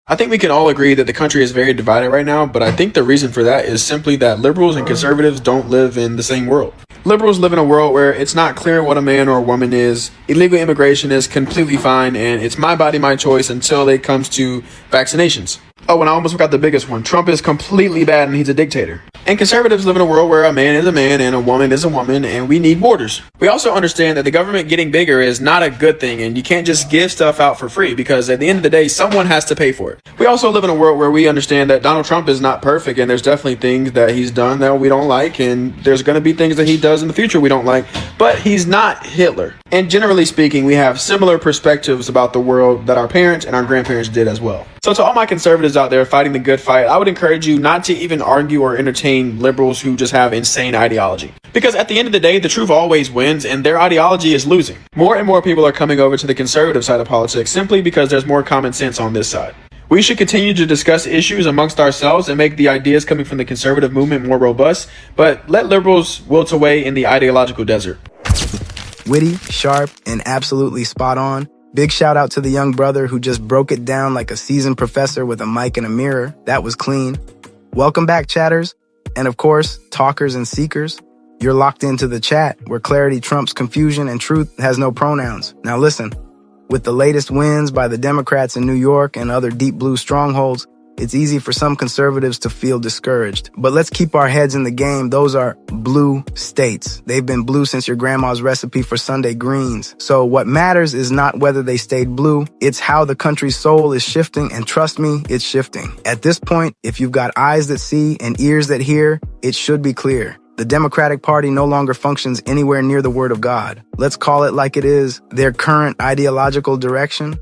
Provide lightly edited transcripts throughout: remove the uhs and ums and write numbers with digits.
I think we can all agree that the country is very divided right now, but I think the reason for that is simply that liberals and conservatives don't live in the same world. Liberals live in a world where it's not clear what a man or a woman is, illegal immigration is completely fine, and it's my body, my choice until it comes to vaccinations. Oh, and I almost forgot the biggest one. Trump is completely bad and he's a dictator. And conservatives live in a world where a man is a man and a woman is a woman and we need borders. We also understand that the government getting bigger is not a good thing and you can't just give stuff out for free because at the end of the day, someone has to pay for it. We also live in a world where we understand that Donald Trump is not perfect and there's definitely things that he's done that we don't like and there's going to be things that he does in the future we don't like, but he's not Hitler. And generally speaking, we have similar perspectives about the world that our parents and our grandparents did as well. So to all my conservatives out there fighting the good fight, I would encourage you not to even argue or entertain liberals who just have insane ideology. Because at the end of the day, the truth always wins and their ideology is losing. More and more people are coming over to the conservative side of politics simply because there's more common sense on this side. We should continue to discuss issues amongst ourselves and make the ideas coming from the conservative movement more robust, but let liberals wilt away in the ideological desert. Witty, sharp, and absolutely spot on. Big shout out to the young brother who just broke it down like a seasoned professor with a mic and a mirror. That was clean. Welcome back, chatters. And of course, talkers and seekers. You're locked into the chat where clarity trumps confusion and truth has no pronouns. Now listen, with the latest wins by the Democrats in New York and other deep blue strongholds, it's easy for some conservatives to feel discouraged. But let's keep our heads in the game. Those are blue states. They've been blue since your grandma's recipe for Sunday greens. So what matters is not whether they stayed blue, it's how the country's soul is shifting, and trust me, it's shifting. At this point, if you've got eyes that see and ears that hear, it should be clear. The Democratic Party no longer functions anywhere near the Word of God. Let's call it like it is, their current ideological direction.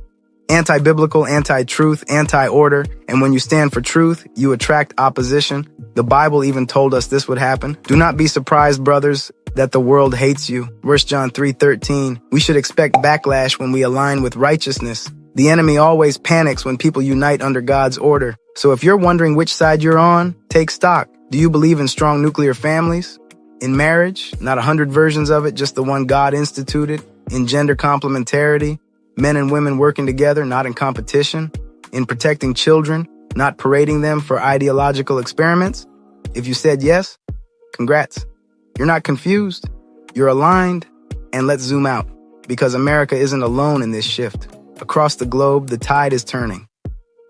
Anti-biblical, anti-truth, anti-order, and when you stand for truth, you attract opposition. The Bible even told us this would happen. Do not be surprised, brothers, that the world hates you. 1 John 3:13. We should expect backlash when we align with righteousness. The enemy always panics when people unite under God's order. So if you're wondering which side you're on, take stock. Do you believe in strong nuclear families? In marriage? Not 100 versions of it, just the one God instituted? In gender complementarity? Men and women working together, not in competition? In protecting children, not parading them for ideological experiments? If you said yes, congrats. You're not confused. You're aligned. And let's zoom out, because America isn't alone in this shift. Across the globe, the tide is turning.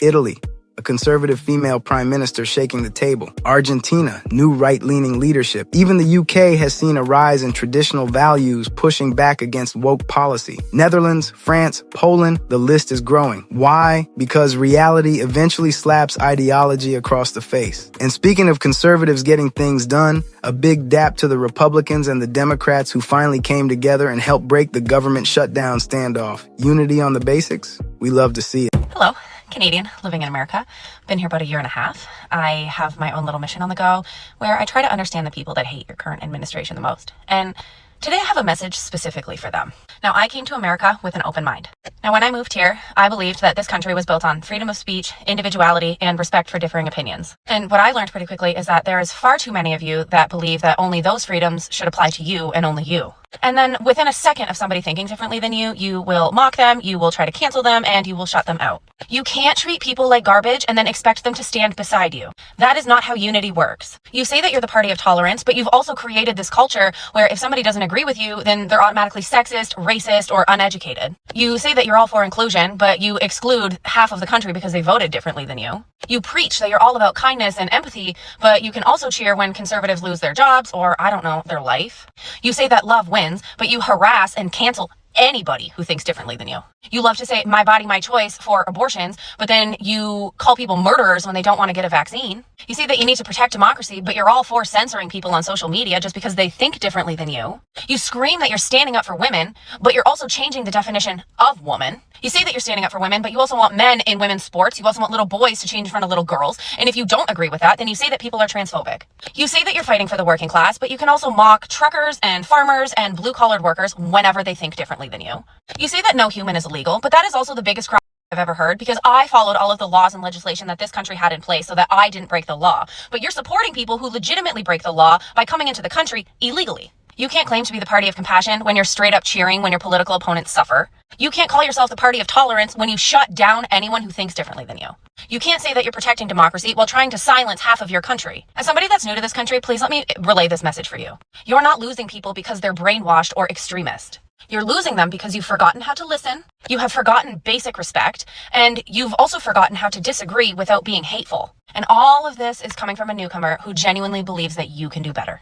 Italy, a conservative female prime minister shaking the table. Argentina, new right-leaning leadership. Even the UK has seen a rise in traditional values pushing back against woke policy. Netherlands, France, Poland, the list is growing. Why? Because reality eventually slaps ideology across the face. And speaking of conservatives getting things done, a big dap to the Republicans and the Democrats who finally came together and helped break the government shutdown standoff. Unity on the basics? We love to see it. Hello. Canadian, living in America. Been here about a year and a half. I have my own little mission on the go where I try to understand the people that hate your current administration the most. And today I have a message specifically for them. Now, I came to America with an open mind. Now, when I moved here, I believed that this country was built on freedom of speech, individuality, and respect for differing opinions. And what I learned pretty quickly is that there is far too many of you that believe that only those freedoms should apply to you and only you. And then within a second of somebody thinking differently than you, you will mock them, you will try to cancel them, and you will shut them out. You can't treat people like garbage and then expect them to stand beside you. That is not how unity works. You say that you're the party of tolerance, but you've also created this culture where if somebody doesn't agree with you, then they're automatically sexist, racist, or uneducated. You say that you're all for inclusion, but you exclude half of the country because they voted differently than you. You preach that you're all about kindness and empathy, but you can also cheer when conservatives lose their jobs or, I don't know, their life. You say that love wins, but you harass and cancel anybody who thinks differently than you. You love to say, my body, my choice for abortions, but then you call people murderers when they don't want to get a vaccine. You say that you need to protect democracy, but you're all for censoring people on social media just because they think differently than you. You scream that you're standing up for women, but you're also changing the definition of woman. You say that you're standing up for women, but you also want men in women's sports. You also want little boys to change in front of little girls. And if you don't agree with that, then you say that people are transphobic. You say that you're fighting for the working class, but you can also mock truckers and farmers and blue-collared workers whenever they think differently than you. You say that no human is illegal, but that is also the biggest crime I've ever heard because I followed all of the laws and legislation that this country had in place so that I didn't break the law. But you're supporting people who legitimately break the law by coming into the country illegally. You can't claim to be the party of compassion when you're straight up cheering when your political opponents suffer. You can't call yourself the party of tolerance when you shut down anyone who thinks differently than you. You can't say that you're protecting democracy while trying to silence half of your country. As somebody that's new to this country, please let me relay this message for you. You're not losing people because they're brainwashed or extremist. You're losing them because you've forgotten how to listen, you have forgotten basic respect, and you've also forgotten how to disagree without being hateful. And all of this is coming from a newcomer who genuinely believes that you can do better.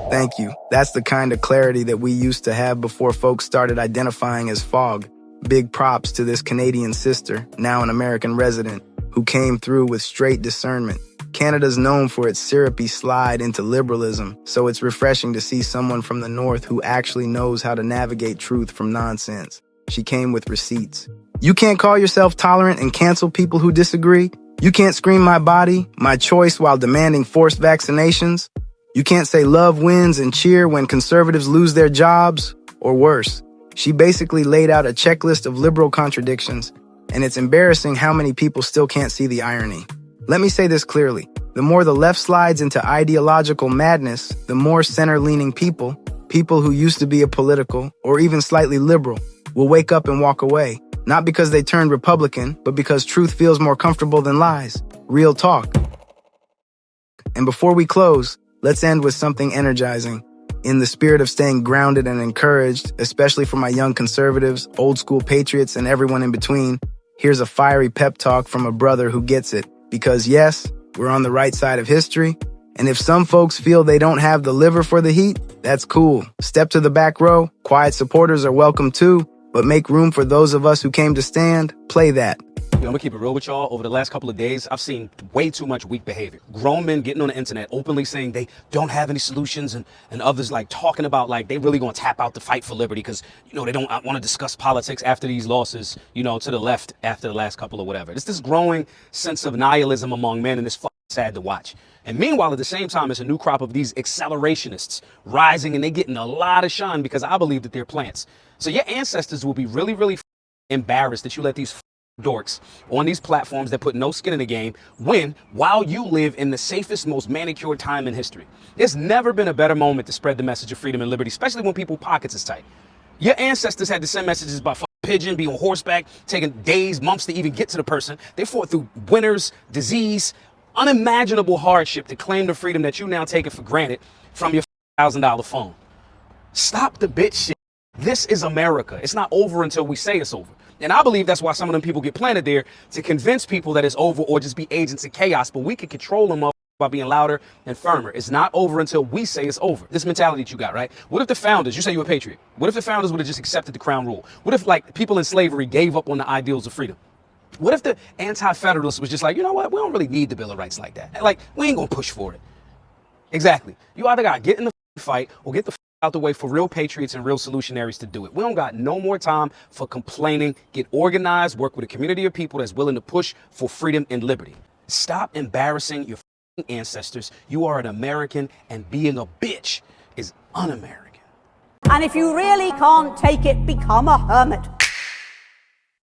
Thank you. That's the kind of clarity that we used to have before folks started identifying as fog. Big props to this Canadian sister, now an American resident, who came through with straight discernment. Canada's known for its syrupy slide into liberalism, so it's refreshing to see someone from the North who actually knows how to navigate truth from nonsense. She came with receipts. You can't call yourself tolerant and cancel people who disagree. You can't scream my body, my choice while demanding forced vaccinations. You can't say love wins and cheer when conservatives lose their jobs, or worse. She basically laid out a checklist of liberal contradictions, and it's embarrassing how many people still can't see the irony. Let me say this clearly. The more the left slides into ideological madness, the more center-leaning people who used to be apolitical or even slightly liberal, will wake up and walk away. Not because they turned Republican, but because truth feels more comfortable than lies. Real talk. And before we close, let's end with something energizing. In the spirit of staying grounded and encouraged, especially for my young conservatives, old school patriots, and everyone in between, here's a fiery pep talk from a brother who gets it. Because yes, we're on the right side of history. And if some folks feel they don't have the liver for the heat, that's cool. Step to the back row. Quiet supporters are welcome too. But make room for those of us who came to stand. Play that. I'm gonna keep it real with y'all. Over the last couple of days, I've seen way too much weak behavior. Grown men getting on the internet openly saying they don't have any solutions, and others like talking about like they really gonna tap out the fight for liberty because, you know, they don't want to discuss politics after these losses, you know, to the left after the last couple or whatever. It's this growing sense of nihilism among men, and it's fucking sad to watch. And meanwhile, at the same time, it's a new crop of these accelerationists rising, and they getting a lot of shine because I believe that they're plants. So your ancestors will be really, really embarrassed that you let these dorks on these platforms that put no skin in the game win while you live in the safest, most manicured time in history. There's never been a better moment to spread the message of freedom and liberty, especially when people's pockets is tight. Your ancestors had to send messages by pigeon, be on horseback, taking days, months to even get to the person. They fought through winters, disease, unimaginable hardship to claim the freedom that you now taking for granted from your $1,000 phone. Stop the bitch shit. This is America. It's not over until we say it's over. And I believe that's why some of them people get planted there, to convince people that it's over or just be agents of chaos. But we can control them by being louder and firmer. It's not over until we say it's over. This mentality that you got, right? What if the founders, you say you're a patriot, what if the founders would have just accepted the crown rule? What if like people in slavery gave up on the ideals of freedom? What if the anti-federalists was just like, you know what, we don't really need the Bill of Rights like that. Like, we ain't gonna push for it. Exactly. You either gotta get in the fight or get the out the way for real patriots and real solutionaries to do it. We don't got no more time for complaining. Get organized, work with a community of people that's willing to push for freedom and liberty. Stop embarrassing your ancestors. You are an American, and being a bitch is un-American. And if you really can't take it, become a hermit.